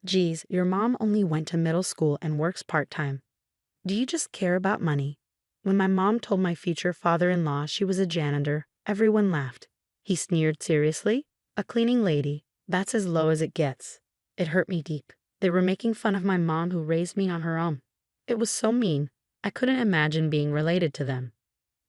Geez, your mom only went to middle school and works part-time. Do you just care about money? When my mom told my future father-in-law she was a janitor, everyone laughed. He sneered seriously. A cleaning lady, that's as low as it gets. It hurt me deep. They were making fun of my mom who raised me on her own. It was so mean. I couldn't imagine being related to them.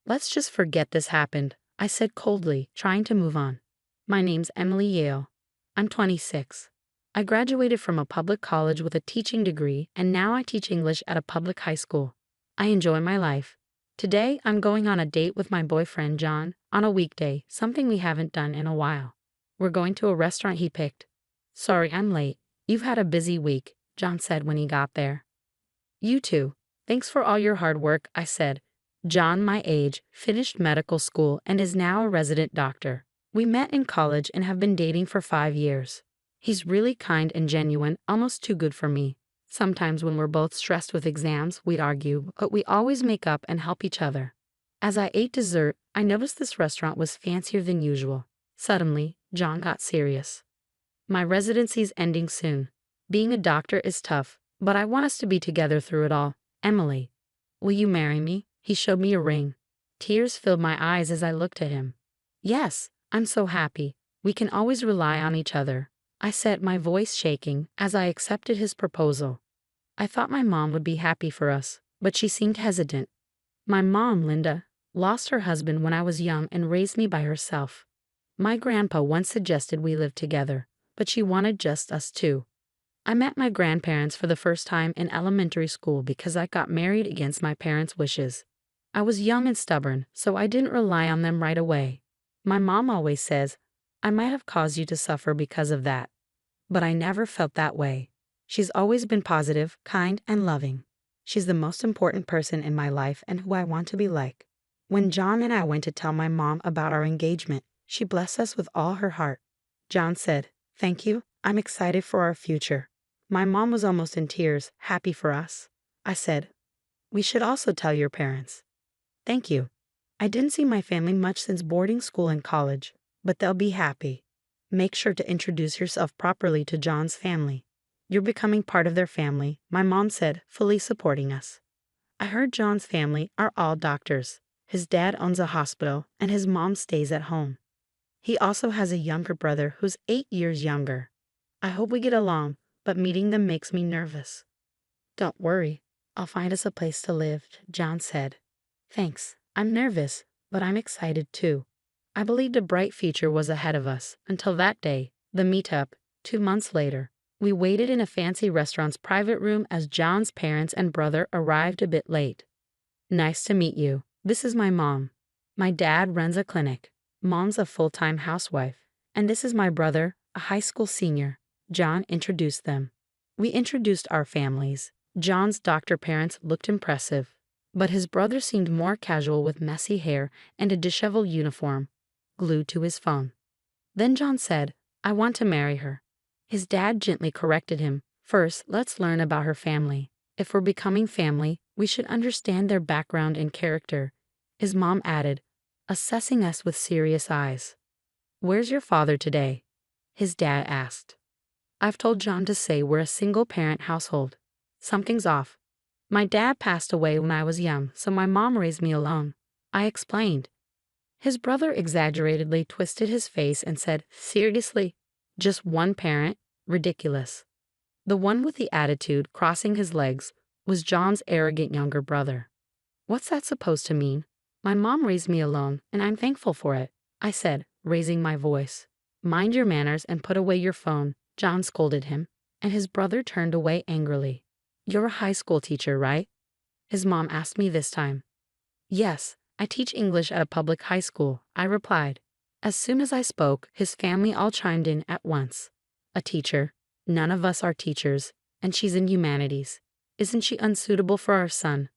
Let's just forget this happened, I said coldly, trying to move on. My name's Emily Yale. I'm 26. I graduated from a public college with a teaching degree, and now I teach English at a public high school. I enjoy my life. Today, I'm going on a date with my boyfriend, John, on a weekday, something we haven't done in a while. We're going to a restaurant he picked. Sorry, I'm late. You've had a busy week, John said when he got there. You too. Thanks for all your hard work, I said. John, my age, finished medical school and is now a resident doctor. We met in college and have been dating for 5 years. He's really kind and genuine, almost too good for me. Sometimes when we're both stressed with exams, we'd argue, but we always make up and help each other. As I ate dessert, I noticed this restaurant was fancier than usual. Suddenly, John got serious. My residency's ending soon. Being a doctor is tough, but I want us to be together through it all. Emily, will you marry me? He showed me a ring. Tears filled my eyes as I looked at him. Yes, I'm so happy. We can always rely on each other, I said, my voice shaking as I accepted his proposal. I thought my mom would be happy for us, but she seemed hesitant. My mom, Linda, lost her husband when I was young and raised me by herself. My grandpa once suggested we live together, but she wanted just us two. I met my grandparents for the first time in elementary school because I got married against my parents' wishes. I was young and stubborn, so I didn't rely on them right away. My mom always says, I might have caused you to suffer because of that. But I never felt that way. She's always been positive, kind, and loving. She's the most important person in my life and who I want to be like. When John and I went to tell my mom about our engagement, she blessed us with all her heart. John said, "Thank you, I'm excited for our future." My mom was almost in tears, happy for us. I said, "We should also tell your parents." "Thank you. I didn't see my family much since boarding school and college, but they'll be happy. Make sure to introduce yourself properly to John's family. You're becoming part of their family," my mom said, fully supporting us. I heard John's family are all doctors. His dad owns a hospital, and his mom stays at home. He also has a younger brother who's 8 years younger. I hope we get along, but meeting them makes me nervous. "Don't worry, I'll find us a place to live," John said. "Thanks. I'm nervous, but I'm excited too." I believed a bright future was ahead of us until that day, the meetup, 2 months later. We waited in a fancy restaurant's private room as John's parents and brother arrived a bit late. "Nice to meet you. This is my mom. My dad runs a clinic. Mom's a full-time housewife. And this is my brother, a high school senior." John introduced them. We introduced our families. John's doctor parents looked impressive, but his brother seemed more casual with messy hair and a disheveled uniform, glued to his phone. Then John said, "I want to marry her." His dad gently corrected him. "First, let's learn about her family. If we're becoming family, we should understand their background and character," his mom added, assessing us with serious eyes. "Where's your father today?" his dad asked. I've told John to say we're a single-parent household. Something's off. My dad passed away when I was young, so my mom raised me alone, I explained. His brother exaggeratedly twisted his face and said, "Seriously? Just one parent? Ridiculous." The one with the attitude crossing his legs was John's arrogant younger brother. "What's that supposed to mean? My mom raised me alone, and I'm thankful for it," I said, raising my voice. "Mind your manners and put away your phone," John scolded him, and his brother turned away angrily. "You're a high school teacher, right?" his mom asked me this time. "Yes, I teach English at a public high school," I replied. As soon as I spoke, his family all chimed in at once. "A teacher? None of us are teachers, and she's in humanities. Isn't she unsuitable for our son?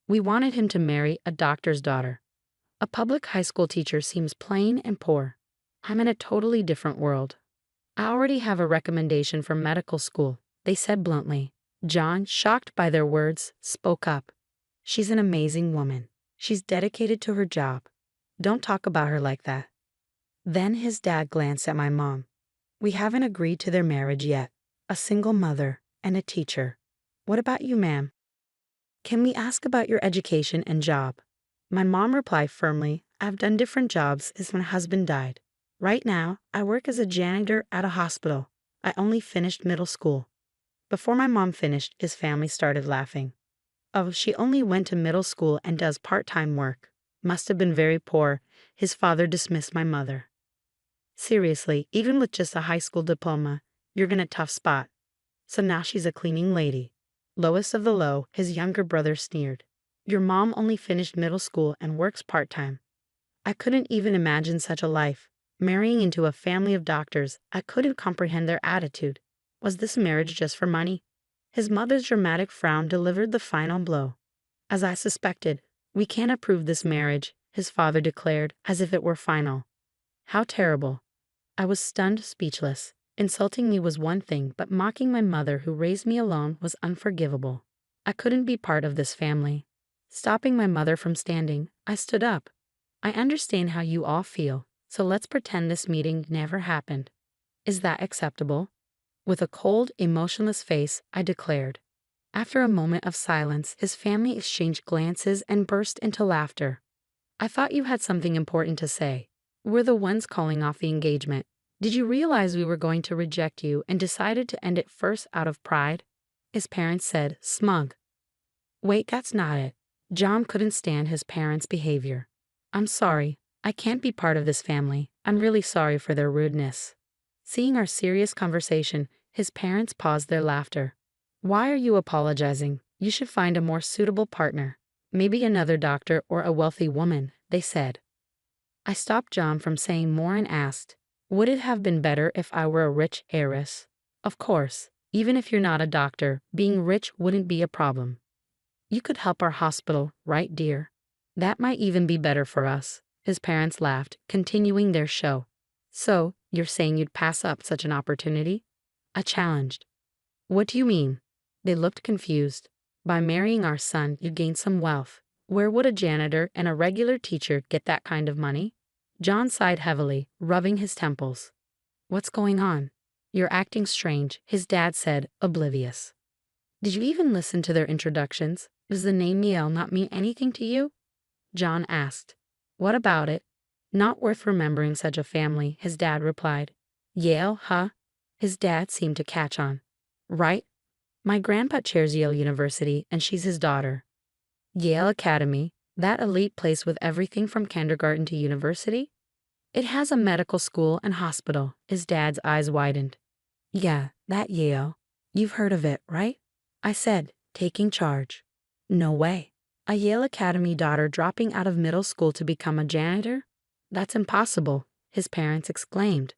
We wanted him to marry a doctor's daughter. A public high school teacher seems plain and poor. I'm in a totally different world." "I already have a recommendation for medical school," they said bluntly. John, shocked by their words, spoke up. "She's an amazing woman. She's dedicated to her job. Don't talk about her like that." Then his dad glanced at my mom. "We haven't agreed to their marriage yet. a single mother, and a teacher. What about you, ma'am? Can we ask about your education and job? My mom replied firmly, I've done different jobs since my husband died. Right now, I work as a janitor at a hospital. I only finished middle school. Before my mom finished, his family started laughing. Oh, she only went to middle school and does part-time work. Must have been very poor. His father dismissed my mother. Seriously, even with just a high school diploma, you're in a tough spot. So now she's a cleaning lady. Lowest of the low, his younger brother sneered. Your mom only finished middle school and works part-time. I couldn't even imagine such a life. Marrying into a family of doctors, I couldn't comprehend their attitude. Was this marriage just for money? His mother's dramatic frown delivered the final blow. As I suspected, we can't approve this marriage, his father declared, as if it were final. How terrible. I was stunned, speechless. Insulting me was one thing, but mocking my mother who raised me alone was unforgivable. I couldn't be part of this family. Stopping my mother from standing, I stood up. I understand how you all feel, so let's pretend this meeting never happened. Is that acceptable? With a cold, emotionless face, I declared. After a moment of silence, his family exchanged glances and burst into laughter. I thought you had something important to say. We're the ones calling off the engagement. Did you realize we were going to reject you and decided to end it first out of pride? His parents said, smug. Wait, that's not it. John couldn't stand his parents' behavior. I'm sorry. I can't be part of this family. I'm really sorry for their rudeness. Seeing our serious conversation, his parents paused their laughter. Why are you apologizing? You should find a more suitable partner. Maybe another doctor or a wealthy woman, they said. I stopped John from saying more and asked, would it have been better if I were a rich heiress? Of course, even if you're not a doctor, being rich wouldn't be a problem. You could help our hospital, right, dear? That might even be better for us. His parents laughed, continuing their show. So, you're saying you'd pass up such an opportunity? I challenged. What do you mean? They looked confused. By marrying our son, you'd gain some wealth. Where would a janitor and a regular teacher get that kind of money? John sighed heavily, rubbing his temples. What's going on? You're acting strange, his dad said, oblivious. Did you even listen to their introductions? Does the name Miel not mean anything to you? John asked. What about it? Not worth remembering such a family, his dad replied. Yale, huh? His dad seemed to catch on. Right? My grandpa chairs Yale University, and she's his daughter. Yale Academy, that elite place with everything from kindergarten to university? It has a medical school and hospital. His dad's eyes widened. Yeah, that Yale. You've heard of it, right? I said, taking charge. No way. A Yale Academy daughter dropping out of middle school to become a janitor? That's impossible, his parents exclaimed.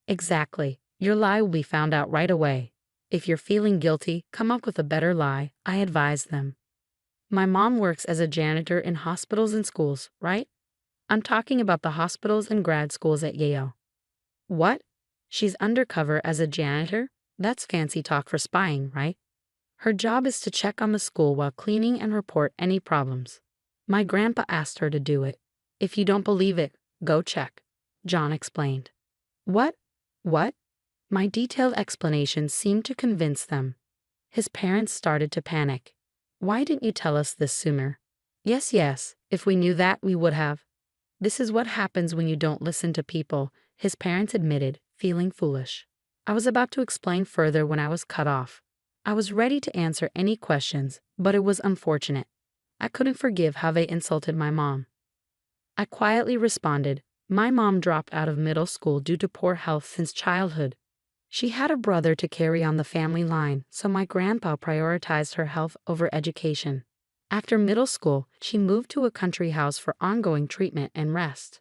Exactly. Your lie will be found out right away. If you're feeling guilty, come up with a better lie, I advised them. My mom works as a janitor in hospitals and schools, right? I'm talking about the hospitals and grad schools at Yale. What? She's undercover as a janitor? That's fancy talk for spying, right? Her job is to check on the school while cleaning and report any problems. My grandpa asked her to do it. If you don't believe it, go check, John explained. What? What? My detailed explanation seemed to convince them. His parents started to panic. Why didn't you tell us this sooner? Yes, if we knew that, we would have. This is what happens when you don't listen to people, his parents admitted, feeling foolish. I was about to explain further when I was cut off. I was ready to answer any questions, but it was unfortunate. I couldn't forgive how they insulted my mom. I quietly responded, my mom dropped out of middle school due to poor health since childhood. She had a brother to carry on the family line, so my grandpa prioritized her health over education. After middle school, she moved to a country house for ongoing treatment and rest.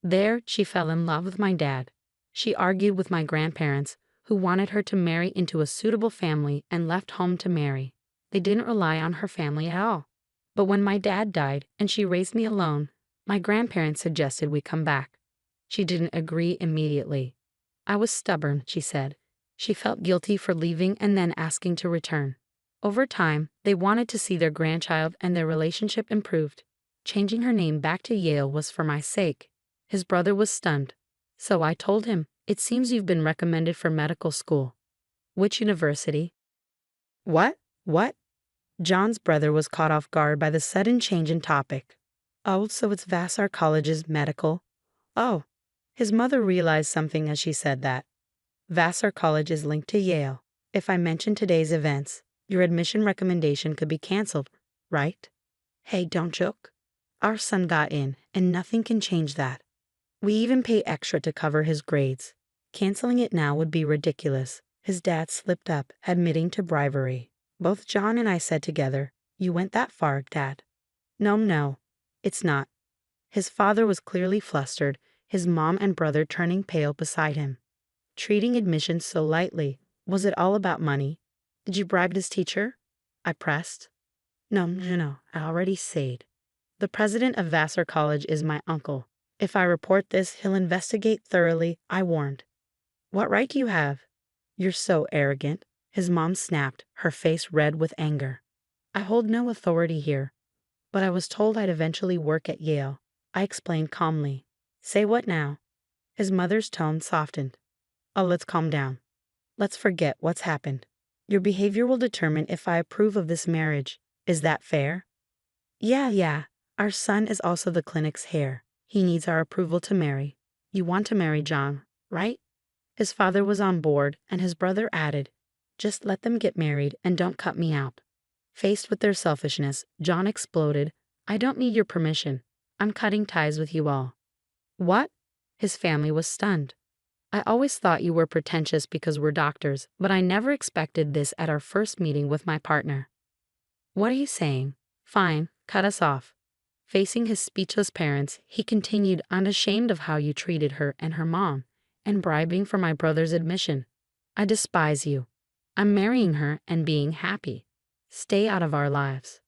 There, she fell in love with my dad. She argued with my grandparents, who wanted her to marry into a suitable family and left home to marry. They didn't rely on her family at all. But when my dad died and she raised me alone, my grandparents suggested we come back. She didn't agree immediately. I was stubborn, she said. She felt guilty for leaving and then asking to return. Over time, they wanted to see their grandchild and their relationship improved. Changing her name back to Yale was for my sake. His brother was stunned. So I told him, it seems you've been recommended for medical school. Which university? What? What? John's brother was caught off guard by the sudden change in topic. Oh, so it's Vassar College's medical? Oh. His mother realized something as she said that. Vassar College is linked to Yale. If I mention today's events, your admission recommendation could be canceled, right? Hey, don't joke. Our son got in, and nothing can change that. We even pay extra to cover his grades. Canceling it now would be ridiculous. His dad slipped up, admitting to bribery. Both John and I said together, "You went that far, Dad." No, it's not. His father was clearly flustered, his mom and brother turning pale beside him. Treating admissions so lightly, was it all about money? Did you bribe his teacher? I pressed. No, I already said. The president of Vassar College is my uncle. If I report this, he'll investigate thoroughly, I warned. What right do you have? You're so arrogant, his mom snapped, her face red with anger. I hold no authority here, but I was told I'd eventually work at Yale. I explained calmly. Say what now? His mother's tone softened. Oh, let's calm down. Let's forget what's happened. Your behavior will determine if I approve of this marriage. Is that fair? Yeah. Our son is also the clinic's heir. He needs our approval to marry. You want to marry John, right? His father was on board, and his brother added, just let them get married and don't cut me out. Faced with their selfishness, John exploded, I don't need your permission. I'm cutting ties with you all. What? His family was stunned. I always thought you were pretentious because we're doctors, but I never expected this at our first meeting with my partner. What are you saying? Fine, cut us off. Facing his speechless parents, he continued, unashamed of how you treated her and her mom, and bribing for my brother's admission. I despise you. I'm marrying her and being happy. Stay out of our lives.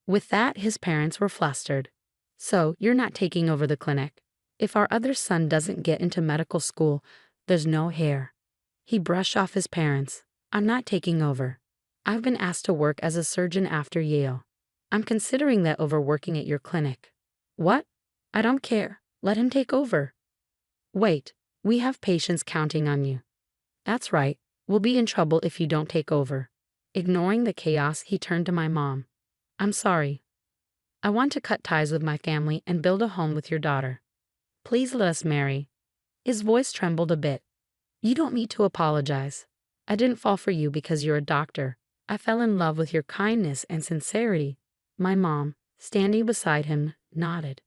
With that, his parents were flustered. So, you're not taking over the clinic. If our other son doesn't get into medical school, there's no heir. He brushed off his parents. I'm not taking over. I've been asked to work as a surgeon after Yale. I'm considering that over working at your clinic. What? I don't care. Let him take over. Wait, we have patients counting on you. That's right. We'll be in trouble if you don't take over. Ignoring the chaos, he turned to my mom. I'm sorry. I want to cut ties with my family and build a home with your daughter. Please let us marry. His voice trembled a bit. You don't need to apologize. I didn't fall for you because you're a doctor. I fell in love with your kindness and sincerity. My mom, standing beside him, nodded.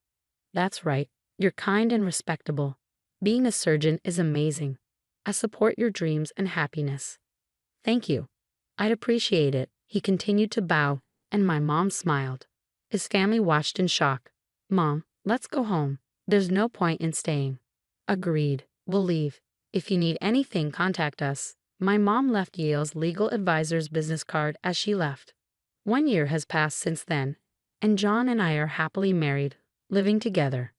That's right. You're kind and respectable. Being a surgeon is amazing. I support your dreams and happiness. Thank you. I'd appreciate it. He continued to bow, and my mom smiled. His family watched in shock. Mom, let's go home. There's no point in staying. Agreed. We'll leave. If you need anything, contact us. My mom left Yale's legal advisor's business card as she left. 1 year has passed since then, and John and I are happily married, living together.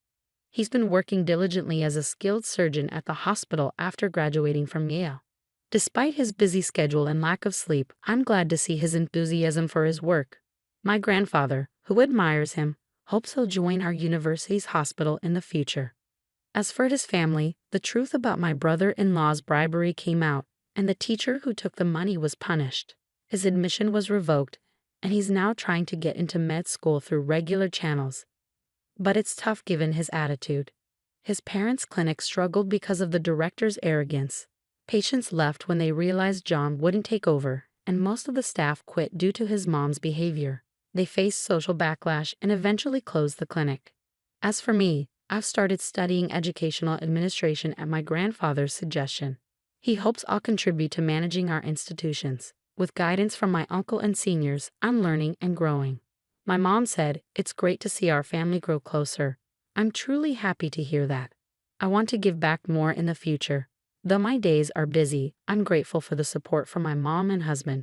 He's been working diligently as a skilled surgeon at the hospital after graduating from Yale. Despite his busy schedule and lack of sleep, I'm glad to see his enthusiasm for his work. My grandfather, who admires him, hopes he'll join our university's hospital in the future. As for his family, the truth about my brother-in-law's bribery came out, and the teacher who took the money was punished. His admission was revoked, and he's now trying to get into med school through regular channels. But it's tough given his attitude. His parents' clinic struggled because of the director's arrogance. Patients left when they realized John wouldn't take over, and most of the staff quit due to his mom's behavior. They faced social backlash and eventually closed the clinic. As for me, I've started studying educational administration at my grandfather's suggestion. He hopes I'll contribute to managing our institutions. With guidance from my uncle and seniors, I'm learning and growing. My mom said, it's great to see our family grow closer. I'm truly happy to hear that. I want to give back more in the future. Though my days are busy, I'm grateful for the support from my mom and husband.